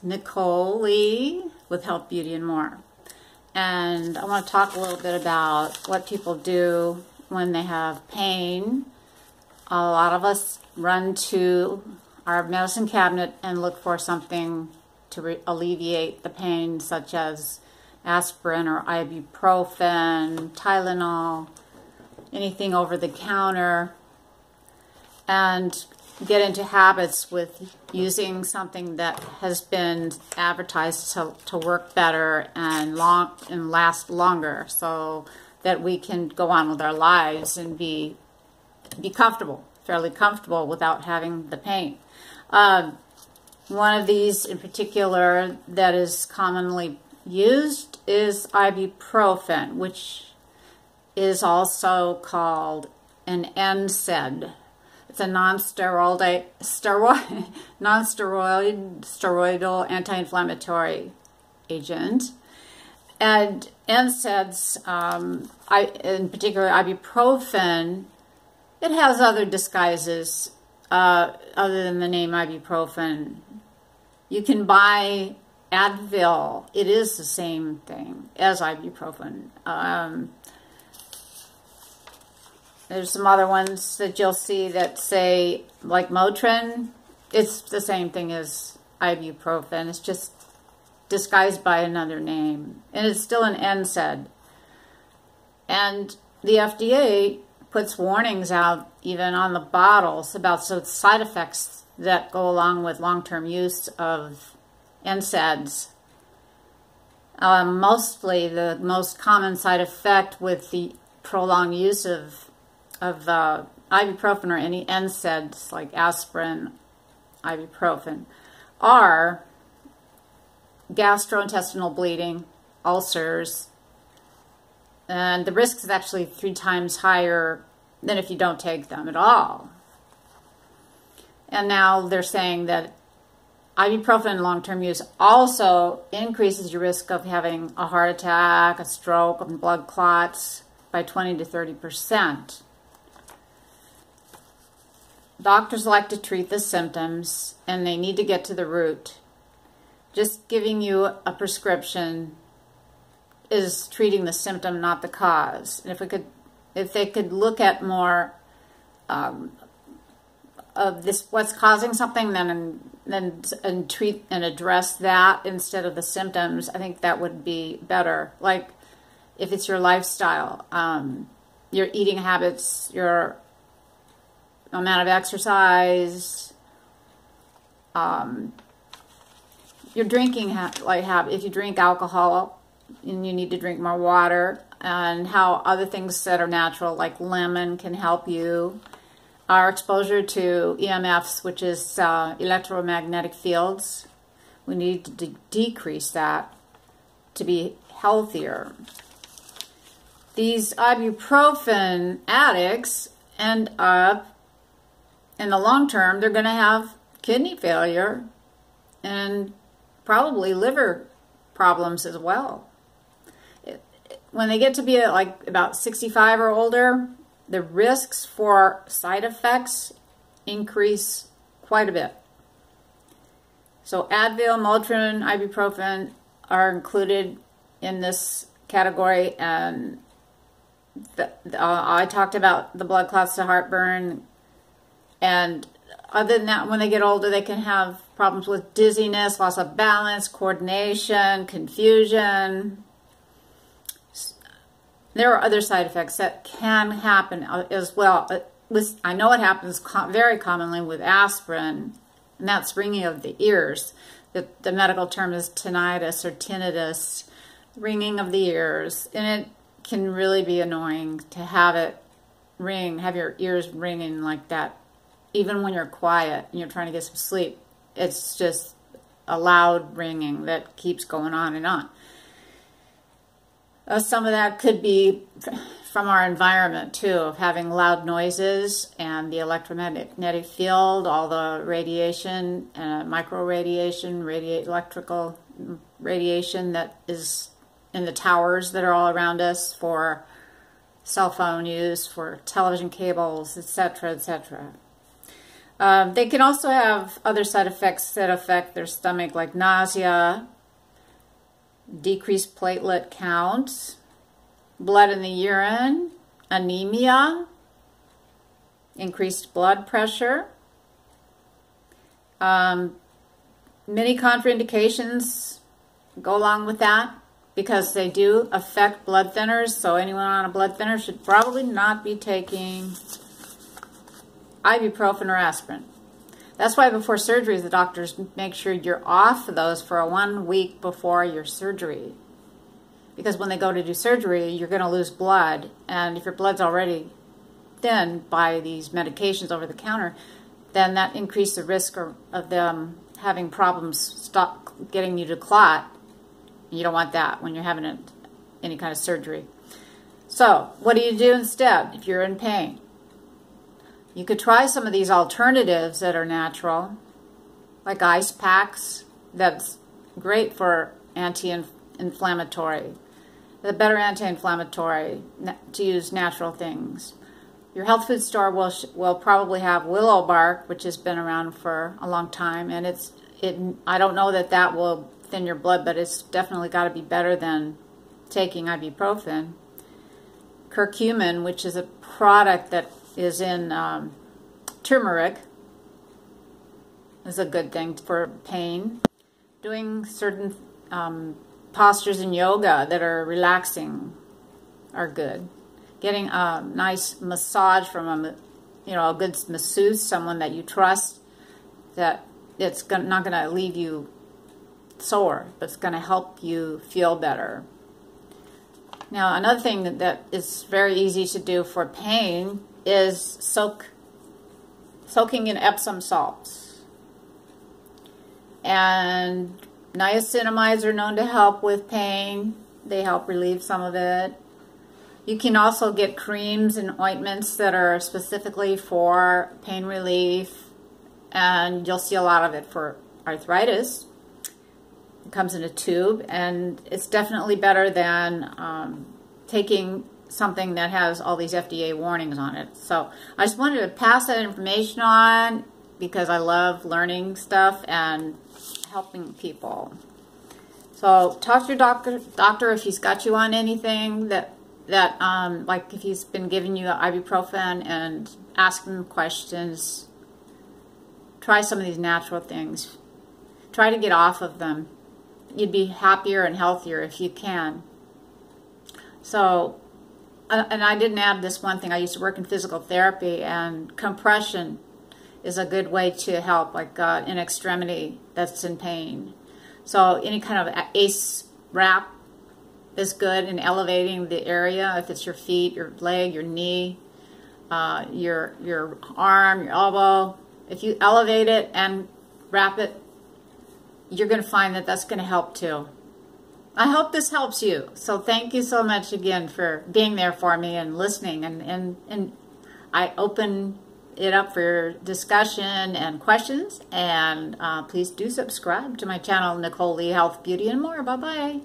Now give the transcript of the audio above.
Nicole Lee with Health, Beauty, and More. And I want to talk a little bit about what people do when they have pain. A lot of us run to our medicine cabinet and look for something to alleviate the pain, such as aspirin or ibuprofen, Tylenol, anything over the counter, and get into habits with using something that has been advertised to work better and last longer, so that we can go on with our lives and be comfortable, fairly comfortable, without having the pain. One of these in particular that is commonly used is ibuprofen, which is also called an NSAID. It's a non-steroidal anti-inflammatory agent. And NSAIDs, in particular ibuprofen, it has other disguises other than the name ibuprofen. You can buy Advil. It is the same thing as ibuprofen. There's some other ones that you'll see that say, like Motrin, it's the same thing as ibuprofen. It's just disguised by another name. And it's still an NSAID. And the FDA puts warnings out, even on the bottles, about side effects that go along with long-term use of NSAIDs. Mostly the most common side effect with the prolonged use of ibuprofen or any NSAIDs like aspirin, ibuprofen, are gastrointestinal bleeding, ulcers, and the risk is actually 3 times higher than if you don't take them at all. And now they're saying that ibuprofen long-term use also increases your risk of having a heart attack, a stroke, and blood clots by 20 to 30%. Doctors like to treat the symptoms, and they need to get to the root. Just giving you a prescription is treating the symptom, not the cause. And if they could look at more of this, what's causing something, and treat and address that instead of the symptoms, I think that would be better. Like if it's your lifestyle, your eating habits, your amount of exercise, your drinking habit. If you drink alcohol, and you need to drink more water, and how other things that are natural, like lemon, can help you. Our exposure to EMFs, which is electromagnetic fields, we need to decrease that to be healthier. These ibuprofen addicts end up, in the long term, they're going to have kidney failure and probably liver problems as well. When they get to be like about 65 or older, the risks for side effects increase quite a bit. So Advil, Motrin, ibuprofen are included in this category. And I talked about the blood clots, the heartburn. And other than that, when they get older, they can have problems with dizziness, loss of balance, coordination, confusion. There are other side effects that can happen as well. I know it happens very commonly with aspirin, and that's ringing of the ears. The medical term is tinnitus or tinnitus, ringing of the ears. And it can really be annoying to have it ring, have your ears ringing like that. Even when you're quiet and you're trying to get some sleep, it's just a loud ringing that keeps going on and on. Some of that could be from our environment too, of having loud noises and the electromagnetic field, all the radiation, micro radiation, electrical radiation that is in the towers that are all around us for cell phone use, for television cables, etc., etc. They can also have other side effects that affect their stomach, like nausea, decreased platelet counts, blood in the urine, anemia, increased blood pressure. Many contraindications go along with that because they do affect blood thinners. So anyone on a blood thinner should probably not be taking ibuprofen or aspirin. That's why before surgery, the doctors make sure you're off of those for 1 week before your surgery. Because when they go to do surgery, you're going to lose blood. And if your blood's already thin by these medications over the counter, then that increases the risk of them having problems stop getting you to clot. You don't want that when you're having any kind of surgery. So what do you do instead if you're in pain? You could try some of these alternatives that are natural, like ice packs. That's great for anti-inflammatory. The better anti-inflammatory to use natural things. Your health food store will probably have willow bark, which has been around for a long time, and I don't know that will thin your blood, but it's definitely got to be better than taking ibuprofen. Curcumin, which is a product that is in turmeric, is a good thing for pain. Doing certain postures in yoga that are relaxing are good. Getting a nice massage from a good masseuse, someone that you trust, that it's not going to leave you sore, but it's going to help you feel better. Now, another thing that is very easy to do for pain is soaking in Epsom salts. And niacinamides are known to help with pain. They help relieve some of it. You can also get creams and ointments that are specifically for pain relief, and you'll see a lot of it for arthritis. It comes in a tube, and it's definitely better than taking something that has all these FDA warnings on it. So I just wanted to pass that information on because I love learning stuff and helping people. So talk to your doctor if he's got you on anything like if he's been giving you ibuprofen, and ask him questions. Try some of these natural things. Try to get off of them. You'd be happier and healthier if you can. So, and I didn't add this one thing. I used to work in physical therapy, and compression is a good way to help, like an extremity that's in pain. So any kind of ACE wrap is good in elevating the area. If it's your feet, your leg, your knee, your arm, your elbow, if you elevate it and wrap it, you're going to find that that's going to help too. I hope this helps you. So thank you so much again for being there for me and listening. And I open it up for discussion and questions. And please do subscribe to my channel, Nicole Lee Health, Beauty, and More. Bye-bye.